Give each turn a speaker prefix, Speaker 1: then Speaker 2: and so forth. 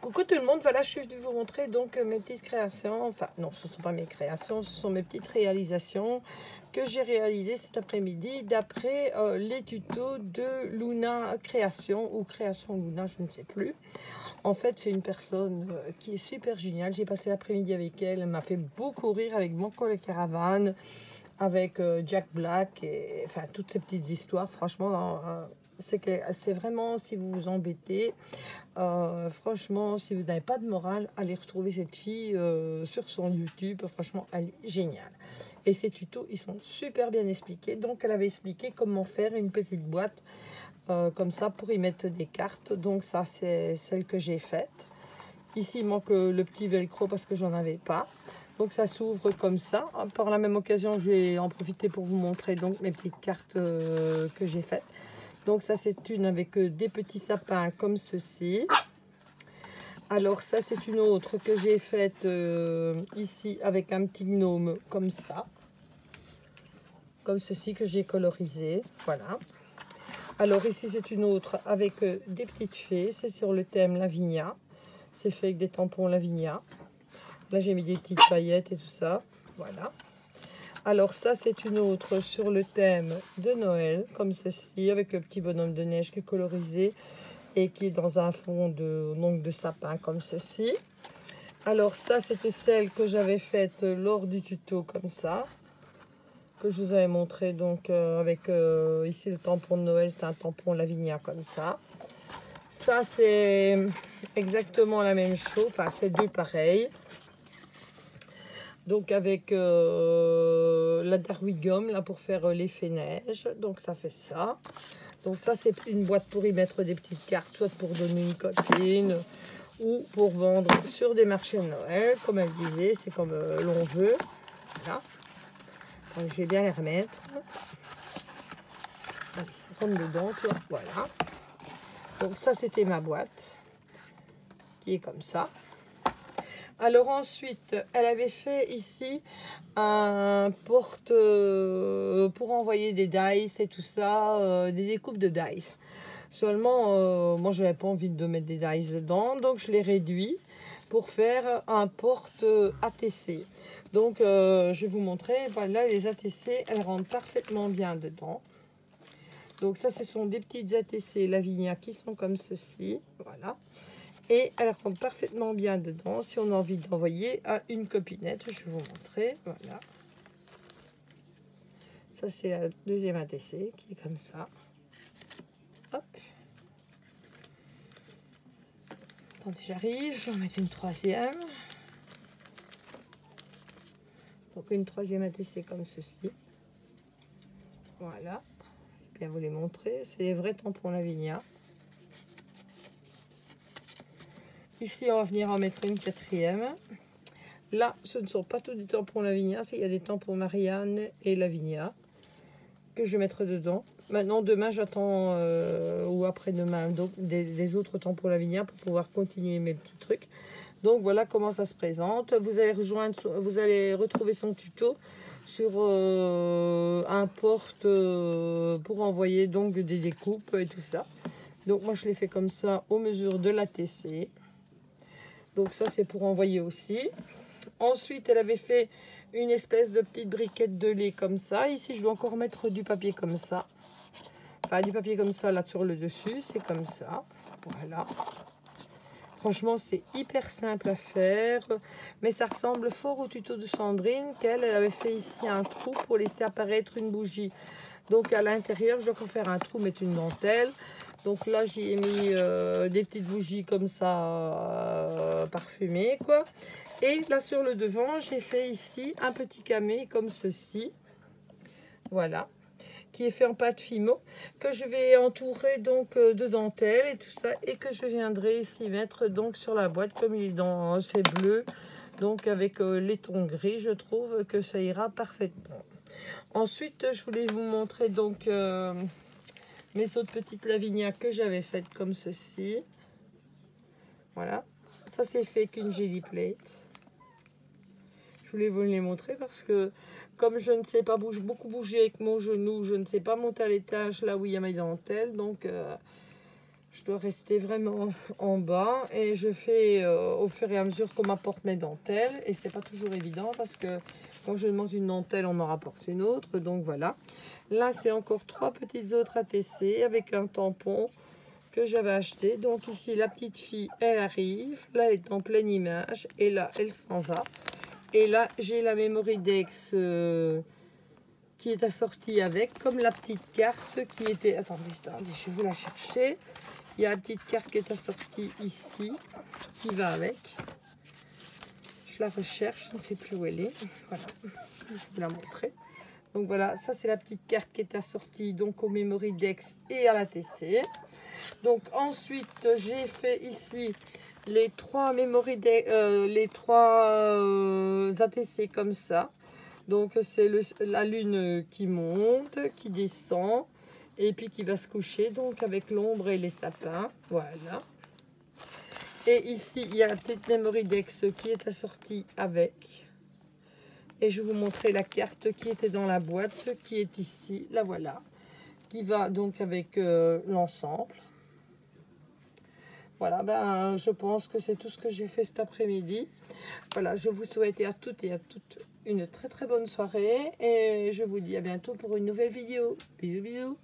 Speaker 1: Coucou tout le monde, voilà, je suis venue vous montrer donc mes petites créations, enfin non, ce ne sont pas mes créations, ce sont mes petites réalisations que j'ai réalisées cet après-midi d'après les tutos de Luna Création ou Création Luna, je ne sais plus. En fait, c'est une personne qui est super géniale, j'ai passé l'après-midi avec elle, elle m'a fait beaucoup rire avec mon collègue Caravane, avec Jack Black, et enfin toutes ces petites histoires, franchement... c'est vraiment, si vous vous embêtez, franchement, si vous n'avez pas de morale, allez retrouver cette fille sur son YouTube. Franchement, elle est géniale. Et ces tutos, ils sont super bien expliqués. Donc, elle avait expliqué comment faire une petite boîte comme ça pour y mettre des cartes. Donc, ça, c'est celle que j'ai faite. Ici, il manque le petit velcro parce que j'en avais pas. Donc, ça s'ouvre comme ça. Par la même occasion, je vais en profiter pour vous montrer donc mes petites cartes que j'ai faites. Donc ça c'est une avec des petits sapins comme ceci. Alors ça c'est une autre que j'ai faite ici avec un petit gnome comme ça. Comme ceci que j'ai colorisé. Voilà. Alors ici c'est une autre avec des petites fées. C'est sur le thème Lavinia. C'est fait avec des tampons Lavinia. Là j'ai mis des petites paillettes et tout ça. Voilà. Alors ça, c'est une autre sur le thème de Noël, comme ceci, avec le petit bonhomme de neige qui est colorisé et qui est dans un fond de sapin, comme ceci. Alors ça, c'était celle que j'avais faite lors du tuto, comme ça, que je vous avais montré, donc avec ici le tampon de Noël, c'est un tampon Lavinia, comme ça. Ça, c'est exactement la même chose, enfin, c'est deux pareils. Donc avec la Darwigum là pour faire l'effet neige. Donc ça fait ça. Donc ça c'est une boîte pour y mettre des petites cartes, soit pour donner une copine ou pour vendre sur des marchés de Noël. Comme elle disait, c'est comme l'on veut. Voilà. Donc, je vais bien les remettre. Comme dedans, tu vois. Voilà. Donc ça c'était ma boîte qui est comme ça. Alors ensuite, elle avait fait ici un porte pour envoyer des dice et tout ça, des découpes de dice. Seulement, moi, je n'avais pas envie de mettre des dice dedans, donc je l'ai réduit pour faire un porte ATC. Donc, je vais vous montrer. Voilà, les ATC, elles rentrent parfaitement bien dedans. Donc ça, ce sont des petites ATC Lavinia qui sont comme ceci. Voilà. Et elle rentre parfaitement bien dedans. Si on a envie d'envoyer à une copinette, je vais vous montrer. Voilà. Ça, c'est la deuxième ATC qui est comme ça. Hop. Attendez, j'arrive. Je vais en mettre une troisième. Donc, une troisième ATC comme ceci. Voilà. Je vais bien vous les montrer. C'est les vrais tampons Lavinia. Ici, on va venir en mettre une quatrième. Là, ce ne sont pas tous des tampons Lavinia. Il y a des tampons Marianne et Lavinia que je vais mettre dedans. Maintenant, demain, j'attends, ou après-demain, donc des autres tampons Lavinia pour pouvoir continuer mes petits trucs. Donc, voilà comment ça se présente. Vous allez retrouver son tuto sur un porte pour envoyer donc des découpes et tout ça. Donc, moi, je l'ai fait comme ça aux mesures de l'ATC. Donc ça, c'est pour envoyer aussi. Ensuite, elle avait fait une espèce de petite briquette de lait comme ça. Ici, je dois encore mettre du papier comme ça. Enfin, du papier comme ça, là, sur le dessus. C'est comme ça. Voilà. Franchement, c'est hyper simple à faire. Mais ça ressemble fort au tuto de Sandrine, qu'elle avait fait ici un trou pour laisser apparaître une bougie. Donc, à l'intérieur, je dois encore faire un trou, mettre une dentelle. Donc là, j'y ai mis des petites bougies comme ça, parfumées, quoi. Et là, sur le devant, j'ai fait ici un petit camé comme ceci. Voilà. Qui est fait en pâte Fimo, que je vais entourer donc de dentelle et tout ça. Et que je viendrai ici mettre donc sur la boîte, comme il est dans c'est bleu. Donc avec les tons gris, je trouve que ça ira parfaitement. Ensuite, je voulais vous montrer donc... mes autres petites Lavinia que j'avais faites comme ceci. Voilà. Ça, c'est fait qu'une jelly plate. Je voulais vous les montrer parce que comme je ne sais pas beaucoup bouger avec mon genou, je ne sais pas monter à l'étage là où il y a mes dentelles. Donc, Je dois rester vraiment en bas et je fais au fur et à mesure qu'on m'apporte mes dentelles. Et c'est pas toujours évident parce que quand je demande une dentelle, on m'en rapporte une autre. Donc voilà. Là, c'est encore 3 petites autres ATC avec un tampon que j'avais acheté. Donc ici, la petite fille, elle arrive. Là, elle est en pleine image. Et là, elle s'en va. Et là, j'ai la Memoridex qui est assortie avec, comme la petite carte qui était... Attendez, je vais vous la chercher. Il y a la petite carte qui est assortie ici, qui va avec. Je la recherche, je ne sais plus où elle est. Voilà, je vais vous la montrer. Donc voilà, ça c'est la petite carte qui est assortie donc au Memoridex et à l'ATC. Donc ensuite, j'ai fait ici les 3 ATC comme ça. Donc c'est la lune qui monte, qui descend et puis qui va se coucher donc avec l'ombre et les sapins. Voilà. Et ici, il y a la petite Memoridex qui est assortie avec. Et je vais vous montrer la carte qui était dans la boîte, qui est ici. La voilà. Qui va donc avec l'ensemble. Voilà, ben, je pense que c'est tout ce que j'ai fait cet après-midi. Voilà, je vous souhaite à toutes et à toutes une très très bonne soirée. Et je vous dis à bientôt pour une nouvelle vidéo. Bisous, bisous.